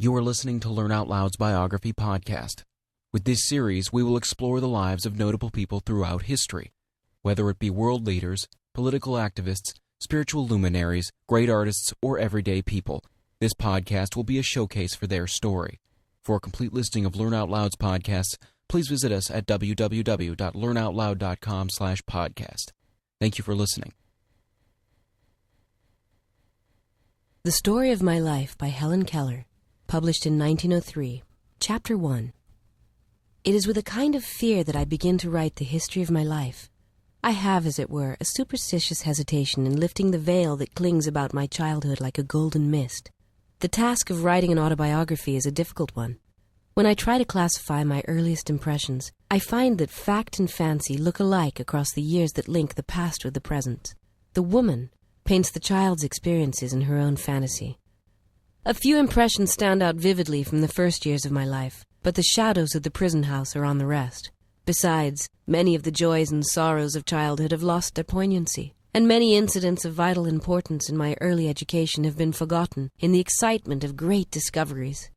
You are listening to Learn Out Loud's Biography podcast. With this series, we will explore the lives of notable people throughout history, whether it be world leaders, political activists, spiritual luminaries, great artists, or everyday people. This podcast will be a showcase for their story. For a complete listing of Learn Out Loud's podcasts, please visit us at www.learnoutloud.com/podcast. Thank you for listening. The Story of My Life by Helen Keller, published in 1903, Chapter 1. It is with a kind of fear that I begin to write the history of my life. I have, as it were, a superstitious hesitation in lifting the veil that clings about my childhood like a golden mist. The task of writing an autobiography is a difficult one. When I try to classify my earliest impressions, I find that fact and fancy look alike across the years that link the past with the present. The woman paints the child's experiences in her own fantasy. A few impressions stand out vividly from the first years of my life, but the shadows of the prison house are on the rest. Besides, many of the joys and sorrows of childhood have lost their poignancy, and many incidents of vital importance in my early education have been forgotten in the excitement of great discoveries.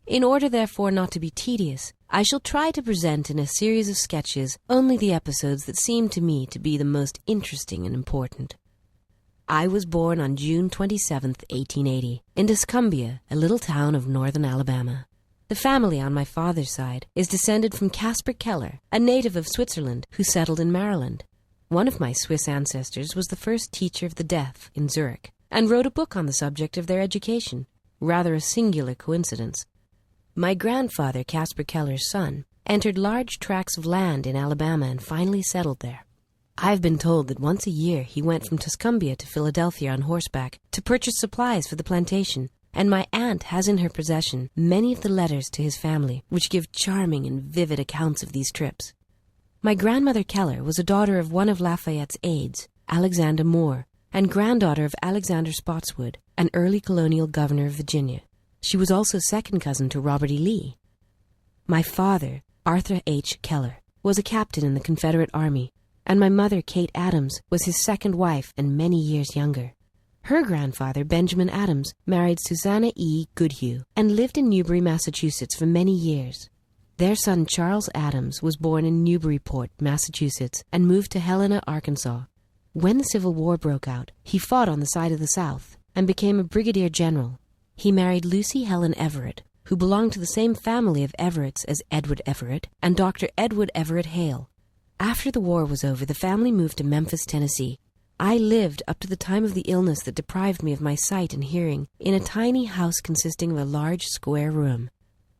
In order, therefore, not to be tedious, I shall try to present in a series of sketches only the episodes that seem to me to be the most interesting and important. I was born on June 27, 1880, in Tuscumbia, a little town of northern Alabama. The family on my father's side is descended from Caspar Keller, a native of Switzerland who settled in Maryland. One of my Swiss ancestors was the first teacher of the deaf in Zurich, and wrote a book on the subject of their education. Rather a singular coincidence. My grandfather, Caspar Keller's son, entered large tracts of land in Alabama and finally settled there. I've been told that once a year he went from Tuscumbia to Philadelphia on horseback to purchase supplies for the plantation, and my aunt has in her possession many of the letters to his family, which give charming and vivid accounts of these trips. My grandmother Keller was a daughter of one of Lafayette's aides, Alexander Moore, and granddaughter of Alexander Spotswood, an early colonial governor of Virginia. She was also second cousin to Robert E. Lee. My father, Arthur H. Keller, was a captain in the Confederate Army, and my mother, Kate Adams, was his second wife and many years younger. Her grandfather, Benjamin Adams, married Susanna E. Goodhue and lived in Newbury, Massachusetts for many years. Their son, Charles Adams, was born in Newburyport, Massachusetts, and moved to Helena, Arkansas. When the Civil War broke out, he fought on the side of the South and became a brigadier general. He married Lucy Helen Everett, who belonged to the same family of Everetts as Edward Everett and Dr. Edward Everett Hale. After the war was over, the family moved to Memphis, Tennessee. I lived, up to the time of the illness that deprived me of my sight and hearing, in a tiny house consisting of a large square room.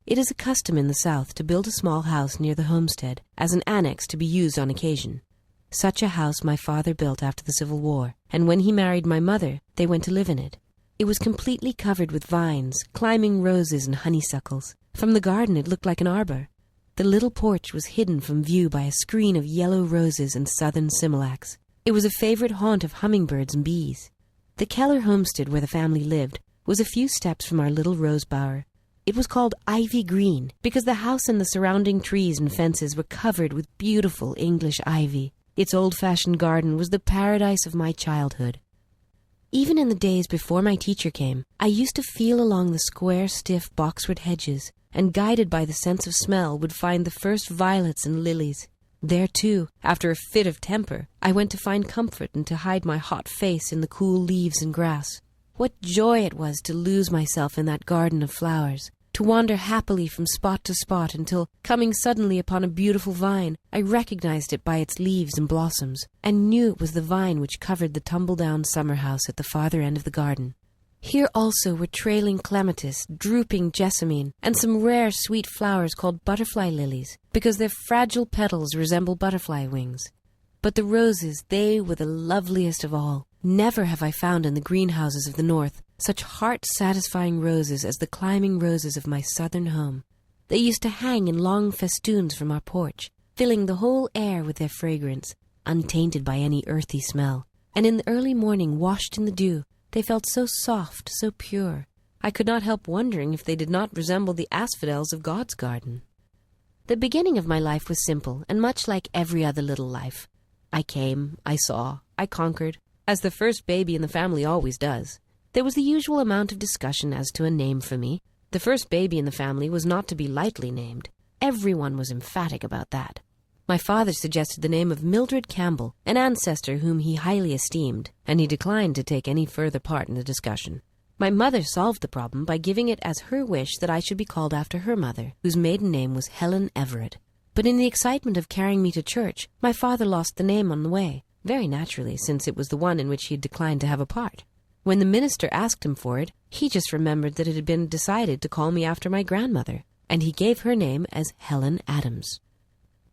It is a custom in the South to build a small house near the homestead as an annex to be used on occasion. Such a house my father built after the Civil War, and when he married my mother, they went to live in it. It was completely covered with vines, climbing roses and honeysuckles. From the garden it looked like an arbor. The little porch was hidden from view by a screen of yellow roses and southern smilax. It was a favorite haunt of hummingbirds and bees. The Keller homestead where the family lived was a few steps from our little rose bower. It was called Ivy Green because the house and the surrounding trees and fences were covered with beautiful English ivy. Its old-fashioned garden was the paradise of my childhood. Even in the days before my teacher came, I used to feel along the square, stiff boxwood hedges, and guided by the sense of smell would find the first violets and lilies. There, too, after a fit of temper, I went to find comfort and to hide my hot face in the cool leaves and grass. What joy it was to lose myself in that garden of flowers, to wander happily from spot to spot until, coming suddenly upon a beautiful vine, I recognized it by its leaves and blossoms, and knew it was the vine which covered the tumble-down summer house at the farther end of the garden. Here also were trailing clematis, drooping jessamine, and some rare sweet flowers called butterfly lilies, because their fragile petals resemble butterfly wings. But the roses, they were the loveliest of all. Never have I found in the greenhouses of the north such heart-satisfying roses as the climbing roses of my southern home. They used to hang in long festoons from our porch, filling the whole air with their fragrance, untainted by any earthy smell. And in the early morning, washed in the dew, they felt so soft, so pure. I could not help wondering if they did not resemble the asphodels of God's garden. The beginning of my life was simple, and much like every other little life. I came, I saw, I conquered, as the first baby in the family always does. There was the usual amount of discussion as to a name for me. The first baby in the family was not to be lightly named. Everyone was emphatic about that. My father suggested the name of Mildred Campbell, an ancestor whom he highly esteemed, and he declined to take any further part in the discussion. My mother solved the problem by giving it as her wish that I should be called after her mother, whose maiden name was Helen Everett. But in the excitement of carrying me to church, my father lost the name on the way, very naturally, since it was the one in which he had declined to have a part. When the minister asked him for it, he just remembered that it had been decided to call me after my grandmother, and he gave her name as Helen Adams.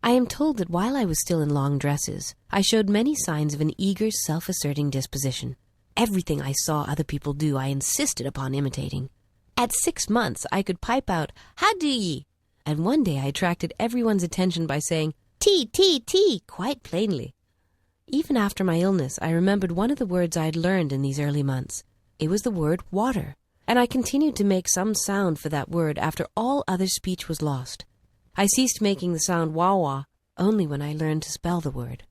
I am told that while I was still in long dresses, I showed many signs of an eager, self-asserting disposition. Everything I saw other people do, I insisted upon imitating. At 6 months, I could pipe out, "How do ye?" And one day I attracted everyone's attention by saying, "Tea, tea, tea," quite plainly. Even after my illness, I remembered one of the words I had learned in these early months. It was the word water, and I continued to make some sound for that word after all other speech was lost. I ceased making the sound wah-wah only when I learned to spell the word.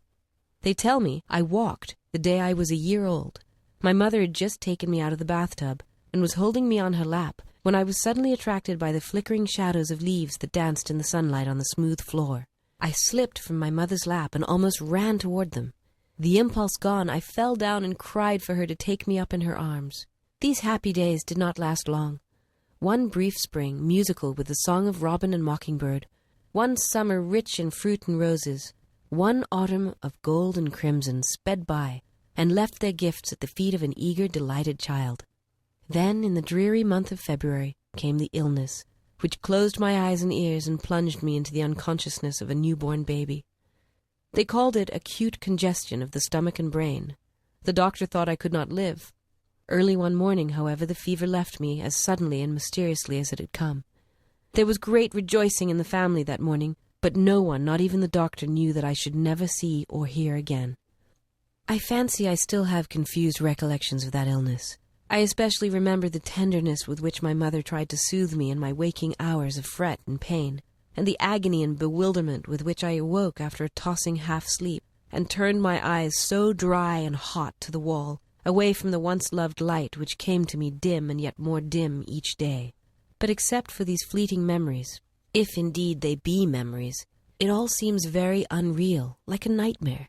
They tell me I walked the day I was a year old. My mother had just taken me out of the bathtub and was holding me on her lap when I was suddenly attracted by the flickering shadows of leaves that danced in the sunlight on the smooth floor. I slipped from my mother's lap and almost ran toward them. The impulse gone, I fell down and cried for her to take me up in her arms. These happy days did not last long. One brief spring, musical with the song of robin and mockingbird, one summer rich in fruit and roses, one autumn of gold and crimson sped by and left their gifts at the feet of an eager, delighted child. Then, in the dreary month of February, came the illness, which closed my eyes and ears and plunged me into the unconsciousness of a newborn baby. They called it acute congestion of the stomach and brain. The doctor thought I could not live. Early one morning, however, the fever left me as suddenly and mysteriously as it had come. There was great rejoicing in the family that morning, but no one, not even the doctor, knew that I should never see or hear again. I fancy I still have confused recollections of that illness. I especially remember the tenderness with which my mother tried to soothe me in my waking hours of fret and pain, and the agony and bewilderment with which I awoke after a tossing half-sleep, and turned my eyes so dry and hot to the wall, away from the once-loved light which came to me dim and yet more dim each day. But except for these fleeting memories, if indeed they be memories, it all seems very unreal, like a nightmare.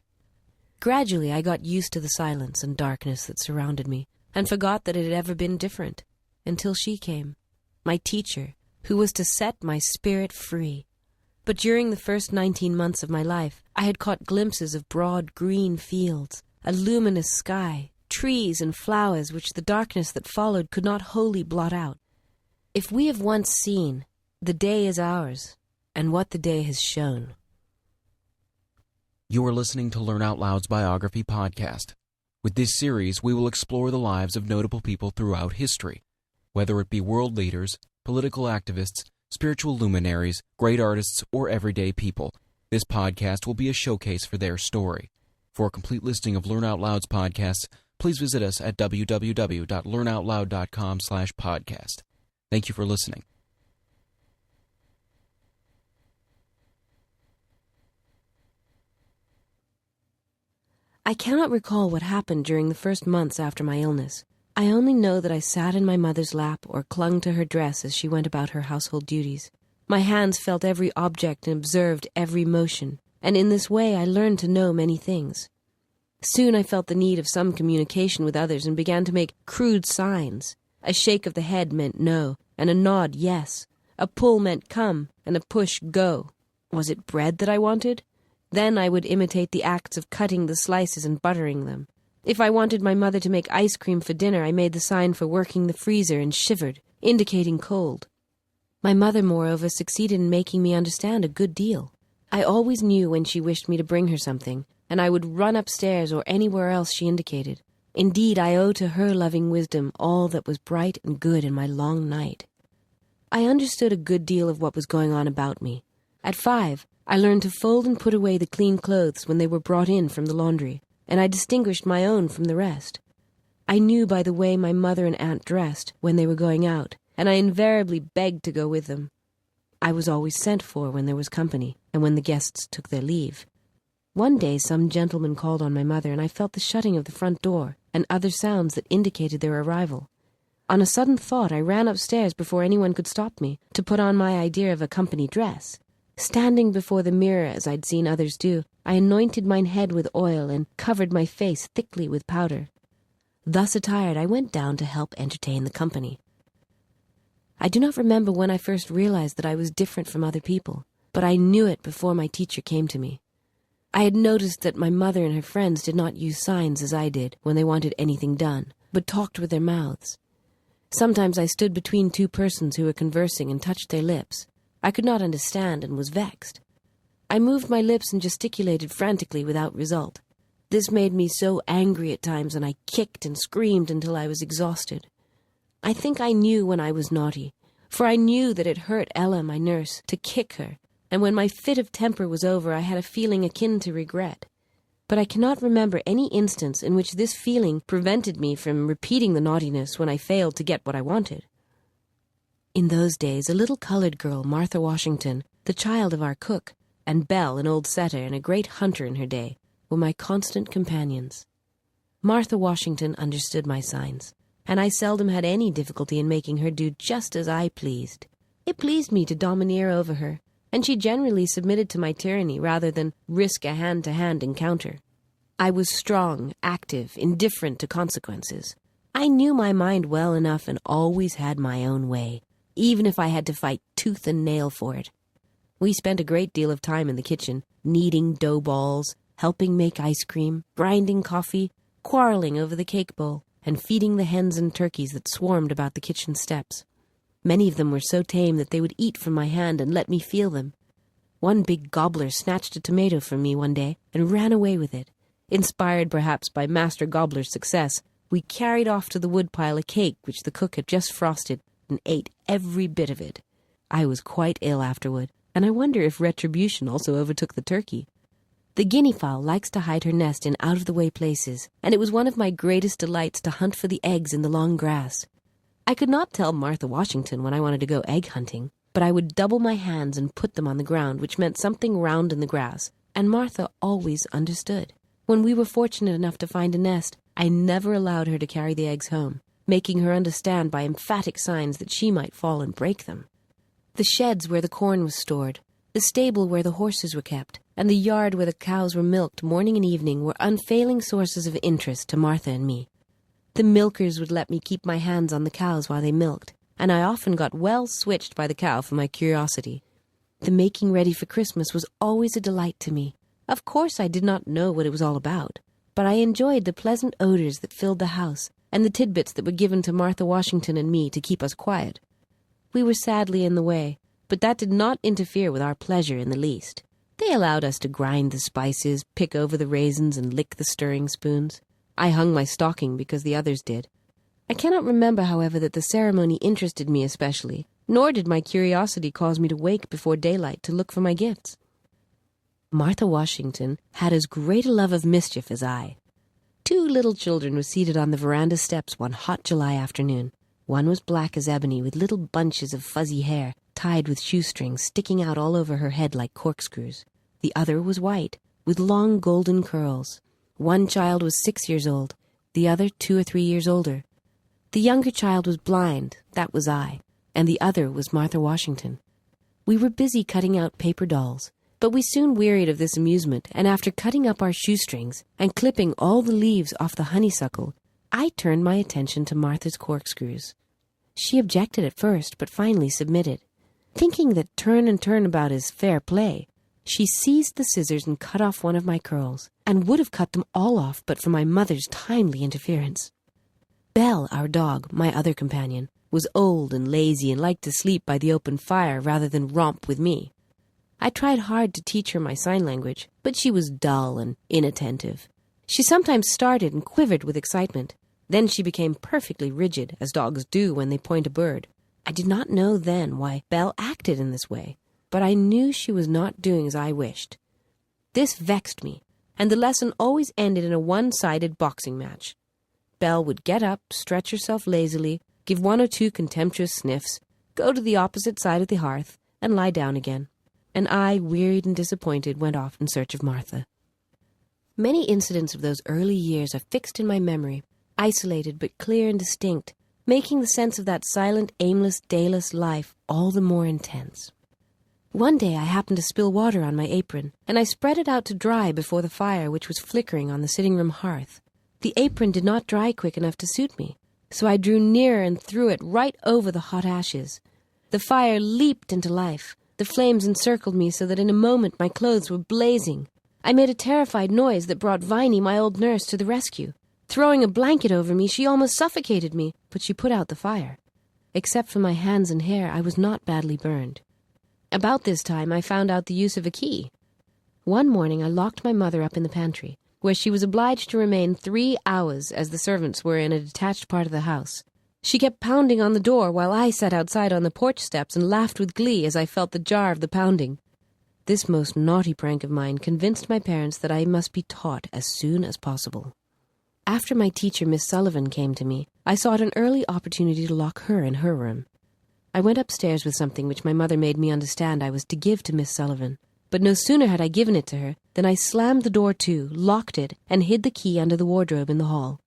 Gradually I got used to the silence and darkness that surrounded me, and forgot that it had ever been different, until she came, my teacher, who was to set my spirit free. But during the first 19 months of my life, I had caught glimpses of broad green fields, a luminous sky, trees and flowers which the darkness that followed could not wholly blot out. If we have once seen, the day is ours, and what the day has shown. You are listening to Learn Out Loud's Biography podcast. With this series, we will explore the lives of notable people throughout history, whether it be world leaders, political activists, spiritual luminaries, great artists, or everyday people. This podcast will be a showcase for their story. For a complete listing of Learn Out Loud's podcasts, please visit us at www.learnoutloud.com/podcast. Thank you for listening. I cannot recall what happened during the first months after my illness. I only know that I sat in my mother's lap or clung to her dress as she went about her household duties. My hands felt every object and observed every motion, and in this way I learned to know many things. Soon I felt the need of some communication with others and began to make crude signs. A shake of the head meant no, and a nod yes. A pull meant come, and a push go. Was it bread that I wanted? Then I would imitate the acts of cutting the slices and buttering them. If I wanted my mother to make ice cream for dinner, I made the sign for working the freezer and shivered, indicating cold. My mother, moreover, succeeded in making me understand a good deal. I always knew when she wished me to bring her something, and I would run upstairs or anywhere else she indicated. Indeed, I owe to her loving wisdom all that was bright and good in my long night. I understood a good deal of what was going on about me. At 5, I learned to fold and put away the clean clothes when they were brought in from the laundry, and I distinguished my own from the rest. I knew by the way my mother and aunt dressed when they were going out, and I invariably begged to go with them. I was always sent for when there was company, and when the guests took their leave. One day some gentleman called on my mother, and I felt the shutting of the front door, and other sounds that indicated their arrival. On a sudden thought, I ran upstairs before anyone could stop me to put on my idea of a company dress. Standing before the mirror as I'd seen others do, I anointed mine head with oil and covered my face thickly with powder. Thus attired, I went down to help entertain the company. I do not remember when I first realized that I was different from other people, but I knew it before my teacher came to me. I had noticed that my mother and her friends did not use signs as I did when they wanted anything done, but talked with their mouths. Sometimes I stood between two persons who were conversing and touched their lips. I could not understand and was vexed. I moved my lips and gesticulated frantically without result. This made me so angry at times, and I kicked and screamed until I was exhausted. I think I knew when I was naughty, for I knew that it hurt Ella, my nurse, to kick her, and when my fit of temper was over, I had a feeling akin to regret. But I cannot remember any instance in which this feeling prevented me from repeating the naughtiness when I failed to get what I wanted. In those days, a little colored girl, Martha Washington, the child of our cook, and Belle, an old setter and a great hunter in her day, were my constant companions. Martha Washington understood my signs, and I seldom had any difficulty in making her do just as I pleased. It pleased me to domineer over her, and she generally submitted to my tyranny rather than risk a hand-to-hand encounter. I was strong, active, indifferent to consequences. I knew my mind well enough and always had my own way, even if I had to fight tooth and nail for it. We spent a great deal of time in the kitchen, kneading dough balls, helping make ice cream, grinding coffee, quarreling over the cake bowl, and feeding the hens and turkeys that swarmed about the kitchen steps. Many of them were so tame that they would eat from my hand and let me feel them. One big gobbler snatched a tomato from me one day and ran away with it. Inspired perhaps by Master Gobbler's success, we carried off to the woodpile a cake which the cook had just frosted and ate every bit of it. I was quite ill afterward, and I wonder if retribution also overtook the turkey. The guinea fowl likes to hide her nest in out-of-the-way places, and it was one of my greatest delights to hunt for the eggs in the long grass. I could not tell Martha Washington when I wanted to go egg hunting, but I would double my hands and put them on the ground, which meant something round in the grass, and Martha always understood. When we were fortunate enough to find a nest, I never allowed her to carry the eggs home, making her understand by emphatic signs that she might fall and break them. The sheds where the corn was stored, the stable where the horses were kept, and the yard where the cows were milked morning and evening were unfailing sources of interest to Martha and me. The milkers would let me keep my hands on the cows while they milked, and I often got well switched by the cow for my curiosity. The making ready for Christmas was always a delight to me. Of course I did not know what it was all about, but I enjoyed the pleasant odors that filled the house, and the tidbits that were given to Martha Washington and me to keep us quiet. We were sadly in the way, but that did not interfere with our pleasure in the least. They allowed us to grind the spices, pick over the raisins, and lick the stirring spoons. I hung my stocking because the others did. I cannot remember, however, that the ceremony interested me especially, nor did my curiosity cause me to wake before daylight to look for my gifts. Martha Washington had as great a love of mischief as I. Two little children were seated on the veranda steps one hot July afternoon. One was black as ebony, with little bunches of fuzzy hair tied with shoestrings sticking out all over her head like corkscrews. The other was white, with long golden curls. One child was 6 years old, the other 2 or 3 years older. The younger child was blind, that was I, and the other was Martha Washington. We were busy cutting out paper dolls, but we soon wearied of this amusement, and after cutting up our shoestrings and clipping all the leaves off the honeysuckle, I turned my attention to Martha's corkscrews. She objected at first, but finally submitted. Thinking that turn and turnabout is fair play, she seized the scissors and cut off one of my curls, and would have cut them all off but for my mother's timely interference. Belle, our dog, my other companion, was old and lazy and liked to sleep by the open fire rather than romp with me. I tried hard to teach her my sign language, but she was dull and inattentive. She sometimes started and quivered with excitement. Then she became perfectly rigid, as dogs do when they point a bird. I did not know then why Belle acted in this way, but I knew she was not doing as I wished. This vexed me, and the lesson always ended in a one-sided boxing match. Belle would get up, stretch herself lazily, give 1 or 2 contemptuous sniffs, go to the opposite side of the hearth, and lie down again. And I, wearied and disappointed, went off in search of Martha. Many incidents of those early years are fixed in my memory, isolated but clear and distinct, making the sense of that silent, aimless, dayless life all the more intense. One day I happened to spill water on my apron, and I spread it out to dry before the fire, which was flickering on the sitting-room hearth. The apron did not dry quick enough to suit me, so I drew nearer and threw it right over the hot ashes. The fire leaped into life. The flames encircled me so that in a moment my clothes were blazing. I made a terrified noise that brought Viney, my old nurse, to the rescue. Throwing a blanket over me, she almost suffocated me, but she put out the fire. Except for my hands and hair, I was not badly burned. About this time, I found out the use of a key. One morning, I locked my mother up in the pantry, where she was obliged to remain 3 hours as the servants were in a detached part of the house. She kept pounding on the door while I sat outside on the porch steps and laughed with glee as I felt the jar of the pounding. This most naughty prank of mine convinced my parents that I must be taught as soon as possible. After my teacher, Miss Sullivan, came to me, I sought an early opportunity to lock her in her room. I went upstairs with something which my mother made me understand I was to give to Miss Sullivan, but no sooner had I given it to her than I slammed the door to, locked it, and hid the key under the wardrobe in the hall.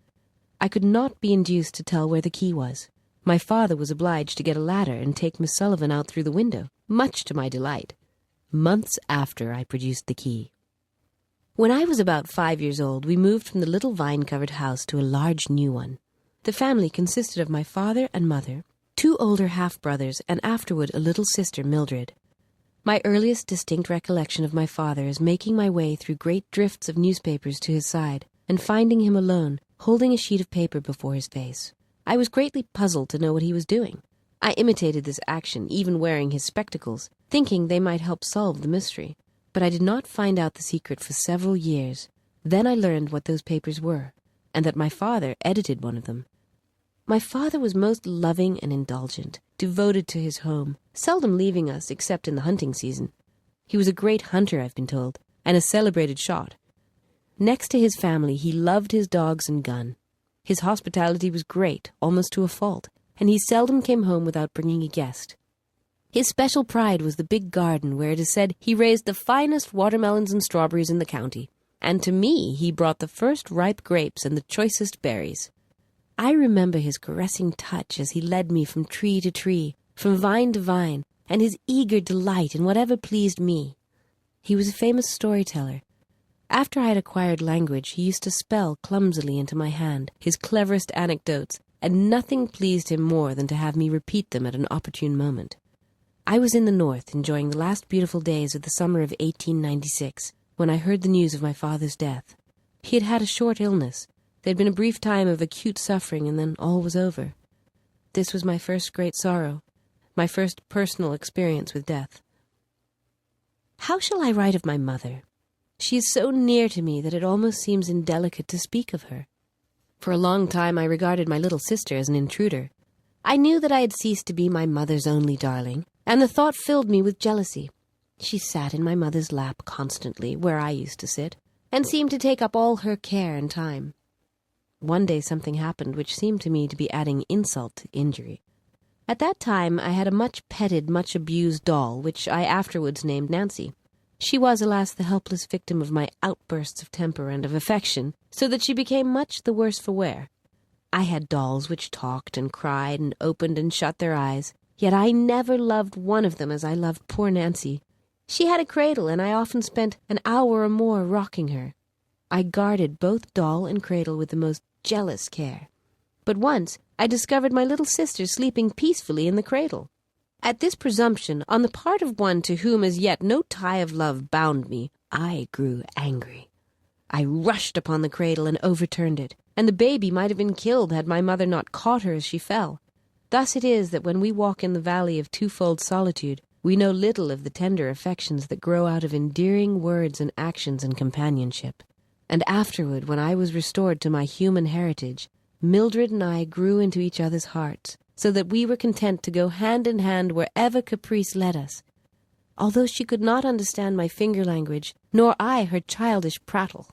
I could not be induced to tell where the key was. My father was obliged to get a ladder and take Miss Sullivan out through the window, much to my delight. Months after, I produced the key. When I was about 5 years old, we moved from the little vine-covered house to a large new one. The family consisted of my father and mother, 2 older half-brothers, and afterward a little sister, Mildred. My earliest distinct recollection of my father is making my way through great drifts of newspapers to his side, and finding him alone, holding a sheet of paper before his face. I was greatly puzzled to know what he was doing. I imitated this action, even wearing his spectacles, thinking they might help solve the mystery. But I did not find out the secret for several years. Then I learned what those papers were, and that my father edited one of them. My father was most loving and indulgent, devoted to his home, seldom leaving us except in the hunting season. He was a great hunter, I've been told, and a celebrated shot. Next to his family, he loved his dogs and gun. His hospitality was great, almost to a fault, and he seldom came home without bringing a guest. His special pride was the big garden where it is said he raised the finest watermelons and strawberries in the county, and to me he brought the first ripe grapes and the choicest berries. I remember his caressing touch as he led me from tree to tree, from vine to vine, and his eager delight in whatever pleased me. He was a famous storyteller. After I had acquired language, he used to spell clumsily into my hand his cleverest anecdotes, and nothing pleased him more than to have me repeat them at an opportune moment. I was in the north, enjoying the last beautiful days of the summer of 1896, when I heard the news of my father's death. He had had a short illness. There had been a brief time of acute suffering, and then all was over. This was my first great sorrow, my first personal experience with death. How shall I write of my mother? She is so near to me that it almost seems indelicate to speak of her. For a long time I regarded my little sister as an intruder. I knew that I had ceased to be my mother's only darling, and the thought filled me with jealousy. She sat in my mother's lap constantly, where I used to sit, and seemed to take up all her care and time. One day something happened which seemed to me to be adding insult to injury. At that time I had a much petted, much abused doll, which I afterwards named Nancy. She was, alas, the helpless victim of my outbursts of temper and of affection, so that she became much the worse for wear. I had dolls which talked and cried and opened and shut their eyes, yet I never loved one of them as I loved poor Nancy. She had a cradle, and I often spent an hour or more rocking her. I guarded both doll and cradle with the most jealous care. But once I discovered my little sister sleeping peacefully in the cradle. At this presumption, on the part of one to whom as yet no tie of love bound me, I grew angry. I rushed upon the cradle and overturned it, and the baby might have been killed had my mother not caught her as she fell. Thus it is that when we walk in the valley of twofold solitude, we know little of the tender affections that grow out of endearing words and actions and companionship. And afterward, when I was restored to my human heritage, Mildred and I grew into each other's hearts, so that we were content to go hand in hand wherever caprice led us. Although she could not understand my finger language, nor I her childish prattle.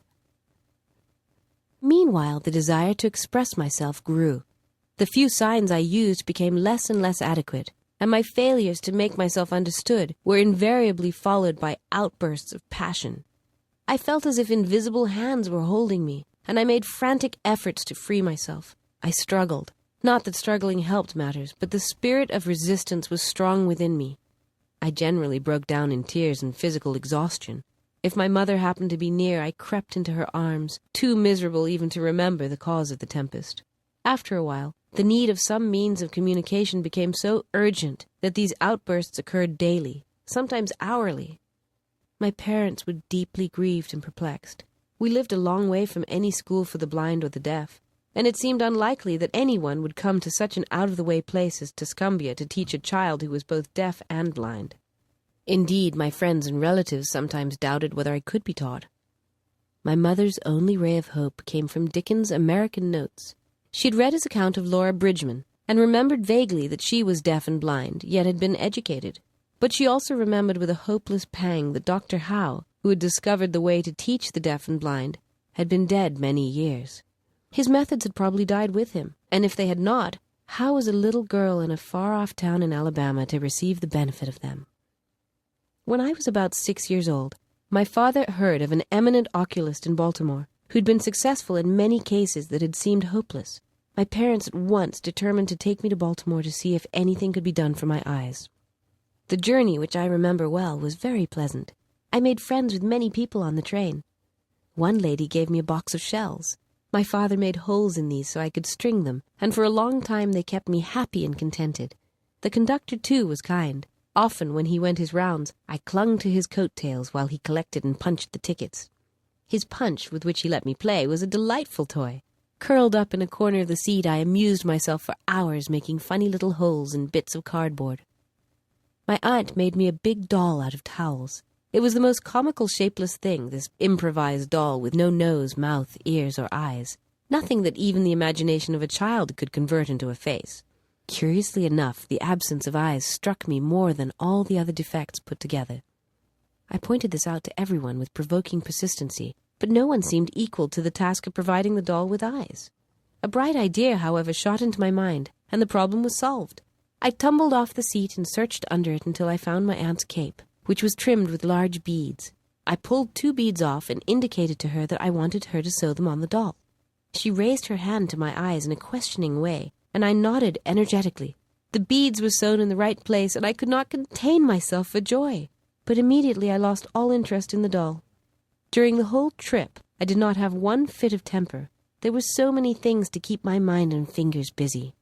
Meanwhile, the desire to express myself grew. The few signs I used became less and less adequate, and my failures to make myself understood were invariably followed by outbursts of passion. I felt as if invisible hands were holding me, and I made frantic efforts to free myself. I struggled. Not that struggling helped matters, but the spirit of resistance was strong within me. I generally broke down in tears and physical exhaustion. If my mother happened to be near, I crept into her arms, too miserable even to remember the cause of the tempest. After a while, the need of some means of communication became so urgent that these outbursts occurred daily, sometimes hourly. My parents were deeply grieved and perplexed. We lived a long way from any school for the blind or the deaf, and it seemed unlikely that anyone would come to such an out-of-the-way place as Tuscumbia to teach a child who was both deaf and blind. Indeed, my friends and relatives sometimes doubted whether I could be taught. My mother's only ray of hope came from Dickens' American Notes. She had read his account of Laura Bridgman, and remembered vaguely that she was deaf and blind, yet had been educated. But she also remembered with a hopeless pang that Dr. Howe, who had discovered the way to teach the deaf and blind, had been dead many years. His methods had probably died with him, and if they had not, how was a little girl in a far-off town in Alabama to receive the benefit of them? When I was about 6 years old, my father heard of an eminent oculist in Baltimore who'd been successful in many cases that had seemed hopeless. My parents at once determined to take me to Baltimore to see if anything could be done for my eyes. The journey, which I remember well, was very pleasant. I made friends with many people on the train. One lady gave me a box of shells. My father made holes in these so I could string them, and for a long time they kept me happy and contented. The conductor, too, was kind. Often, when he went his rounds, I clung to his coat-tails while he collected and punched the tickets. His punch, with which he let me play, was a delightful toy. Curled up in a corner of the seat, I amused myself for hours making funny little holes in bits of cardboard. My aunt made me a big doll out of towels. It was the most comical shapeless thing, this improvised doll with no nose, mouth, ears, or eyes. Nothing that even the imagination of a child could convert into a face. Curiously enough, the absence of eyes struck me more than all the other defects put together. I pointed this out to everyone with provoking persistency, but no one seemed equal to the task of providing the doll with eyes. A bright idea, however, shot into my mind, and the problem was solved. I tumbled off the seat and searched under it until I found my aunt's cape, which was trimmed with large beads. I pulled 2 beads off and indicated to her that I wanted her to sew them on the doll. She raised her hand to my eyes in a questioning way, and I nodded energetically. The beads were sewn in the right place, and I could not contain myself for joy. But immediately I lost all interest in the doll. During the whole trip, I did not have one fit of temper. There were so many things to keep my mind and fingers busy.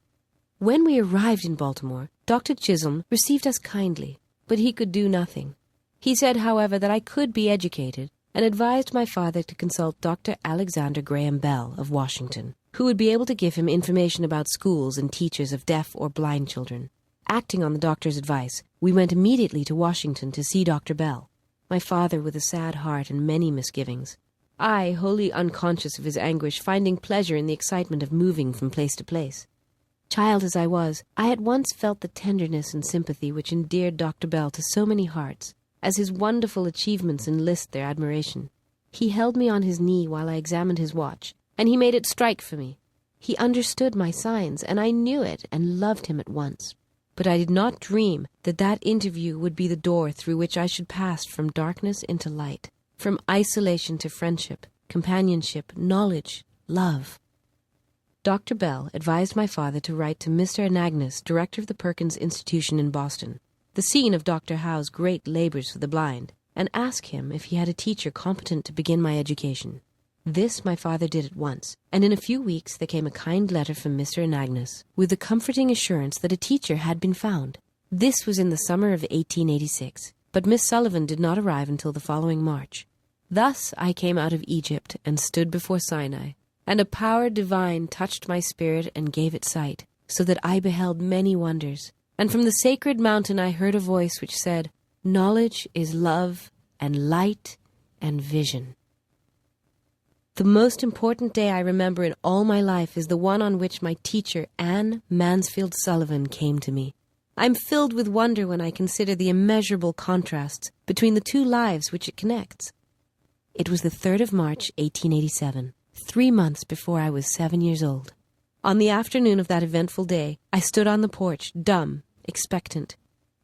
When we arrived in Baltimore, Dr. Chisholm received us kindly, but he could do nothing. He said, however, that I could be educated, and advised my father to consult Dr. Alexander Graham Bell of Washington, who would be able to give him information about schools and teachers of deaf or blind children. Acting on the doctor's advice, we went immediately to Washington to see Dr. Bell, my father with a sad heart and many misgivings. I, wholly unconscious of his anguish, finding pleasure in the excitement of moving from place to place. Child as I was, I at once felt the tenderness and sympathy which endeared Dr. Bell to so many hearts, as his wonderful achievements enlist their admiration. He held me on his knee while I examined his watch, and he made it strike for me. He understood my signs, and I knew it and loved him at once. But I did not dream that that interview would be the door through which I should pass from darkness into light, from isolation to friendship, companionship, knowledge, love. Dr. Bell advised my father to write to Mr. Anagnos, director of the Perkins Institution in Boston, the scene of Dr. Howe's great labors for the blind, and ask him if he had a teacher competent to begin my education. This my father did at once, and in a few weeks there came a kind letter from Mr. Anagnos, with the comforting assurance that a teacher had been found. This was in the summer of 1886, but Miss Sullivan did not arrive until the following March. Thus I came out of Egypt and stood before Sinai, and a power divine touched my spirit and gave it sight, so that I beheld many wonders. And from the sacred mountain I heard a voice which said, "Knowledge is love, and light, and vision." The most important day I remember in all my life is the one on which my teacher, Anne Mansfield Sullivan, came to me. I'm filled with wonder when I consider the immeasurable contrasts between the 2 lives which it connects. It was the 3rd of March, 1887, 3 months before I was 7 years old. On the afternoon of that eventful day, I stood on the porch, dumb, expectant.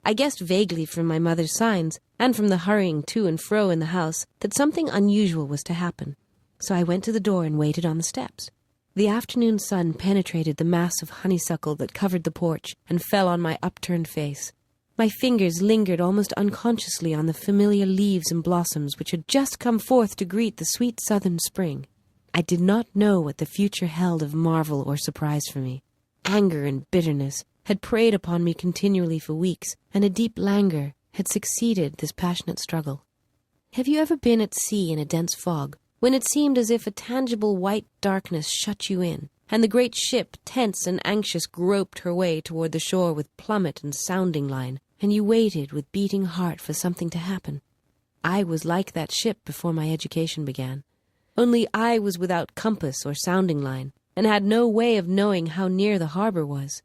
I guessed vaguely from my mother's signs, and from the hurrying to and fro in the house, that something unusual was to happen. So I went to the door and waited on the steps. The afternoon sun penetrated the mass of honeysuckle that covered the porch and fell on my upturned face. My fingers lingered almost unconsciously on the familiar leaves and blossoms which had just come forth to greet the sweet southern spring. I did not know what the future held of marvel or surprise for me. Anger and bitterness had preyed upon me continually for weeks, and a deep languor had succeeded this passionate struggle. Have you ever been at sea in a dense fog, when it seemed as if a tangible white darkness shut you in, and the great ship, tense and anxious, groped her way toward the shore with plummet and sounding line, and you waited with beating heart for something to happen? I was like that ship before my education began. Only I was without compass or sounding line, and had no way of knowing how near the harbor was.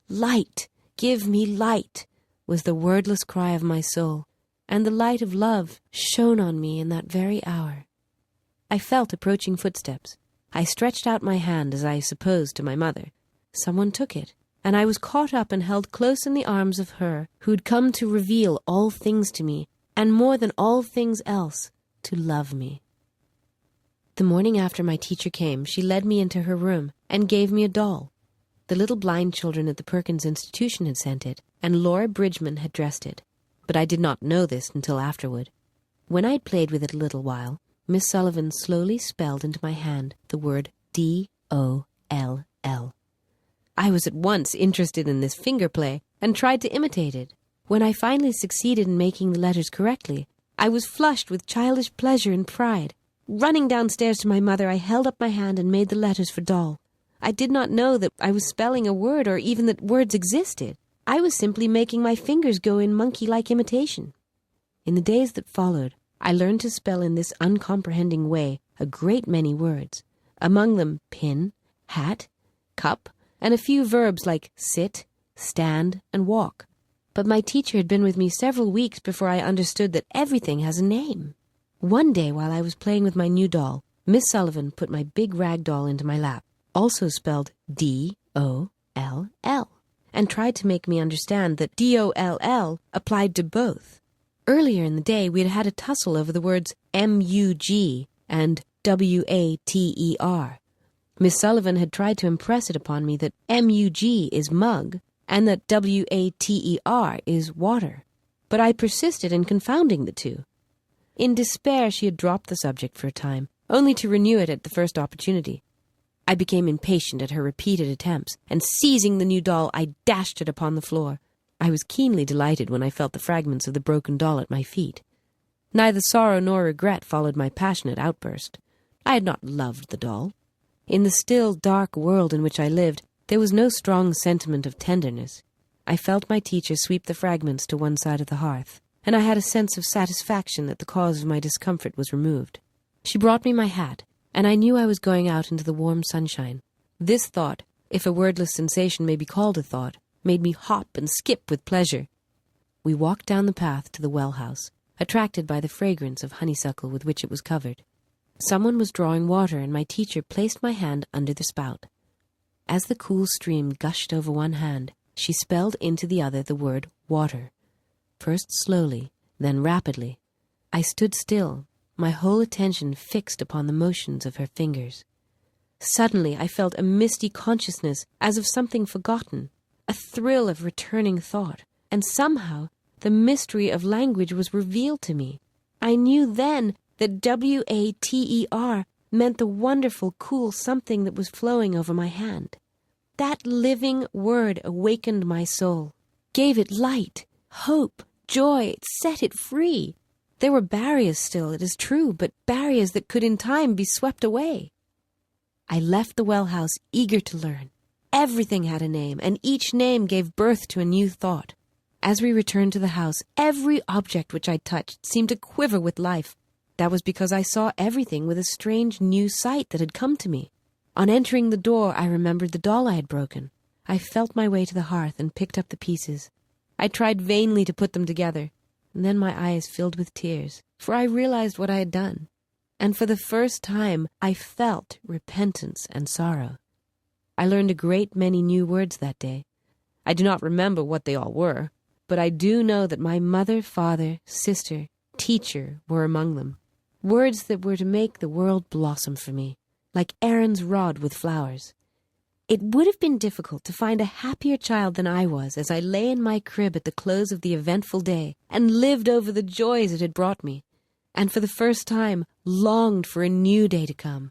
"Light! Give me light!" was the wordless cry of my soul, and the light of love shone on me in that very hour. I felt approaching footsteps. I stretched out my hand, as I supposed, to my mother. Someone took it, and I was caught up and held close in the arms of her who'd come to reveal all things to me, and more than all things else, to love me. The morning after my teacher came, she led me into her room and gave me a doll. The little blind children at the Perkins Institution had sent it, and Laura Bridgman had dressed it. But I did not know this until afterward. When I had played with it a little while, Miss Sullivan slowly spelled into my hand the word D-O-L-L. I was at once interested in this finger play and tried to imitate it. When I finally succeeded in making the letters correctly, I was flushed with childish pleasure and pride. Running downstairs to my mother, I held up my hand and made the letters for doll. I did not know that I was spelling a word or even that words existed. I was simply making my fingers go in monkey-like imitation. In the days that followed, I learned to spell in this uncomprehending way a great many words, among them pin, hat, cup, and a few verbs like sit, stand, and walk. But my teacher had been with me several weeks before I understood that everything has a name. One day, while I was playing with my new doll, Miss Sullivan put my big rag doll into my lap, also spelled D-O-L-L, and tried to make me understand that D-O-L-L applied to both. Earlier in the day, we had had a tussle over the words M-U-G and W-A-T-E-R. Miss Sullivan had tried to impress it upon me that M-U-G is mug and that W-A-T-E-R is water. But I persisted in confounding the two. In despair, she had dropped the subject for a time, only to renew it at the first opportunity. I became impatient at her repeated attempts, and seizing the new doll, I dashed it upon the floor. I was keenly delighted when I felt the fragments of the broken doll at my feet. Neither sorrow nor regret followed my passionate outburst. I had not loved the doll. In the still, dark world in which I lived, there was no strong sentiment of tenderness. I felt my teacher sweep the fragments to one side of the hearth, and I had a sense of satisfaction that the cause of my discomfort was removed. She brought me my hat, and I knew I was going out into the warm sunshine. This thought, if a wordless sensation may be called a thought, made me hop and skip with pleasure. We walked down the path to the well house, attracted by the fragrance of honeysuckle with which it was covered. Someone was drawing water, and my teacher placed my hand under the spout. As the cool stream gushed over one hand, she spelled into the other the word water. First slowly, then rapidly. I stood still, my whole attention fixed upon the motions of her fingers. Suddenly I felt a misty consciousness as of something forgotten, a thrill of returning thought, and somehow the mystery of language was revealed to me. I knew then that W-A-T-E-R meant the wonderful, cool something that was flowing over my hand. That living word awakened my soul, gave it light, hope, joy, set it free. There were barriers still, it is true, but barriers that could in time be swept away. I left the well house eager to learn. Everything had a name, and each name gave birth to a new thought. As we returned to the house, every object which I touched seemed to quiver with life. That was because I saw everything with a strange new sight that had come to me. On entering the door, I remembered the doll I had broken. I felt my way to the hearth and picked up the pieces. I tried vainly to put them together, and then my eyes filled with tears, for I realized what I had done. And for the first time, I felt repentance and sorrow. I learned a great many new words that day. I do not remember what they all were, but I do know that my mother, father, sister, teacher were among them. Words that were to make the world blossom for me, like Aaron's rod with flowers. It would have been difficult to find a happier child than I was as I lay in my crib at the close of the eventful day and lived over the joys it had brought me, and for the first time longed for a new day to come.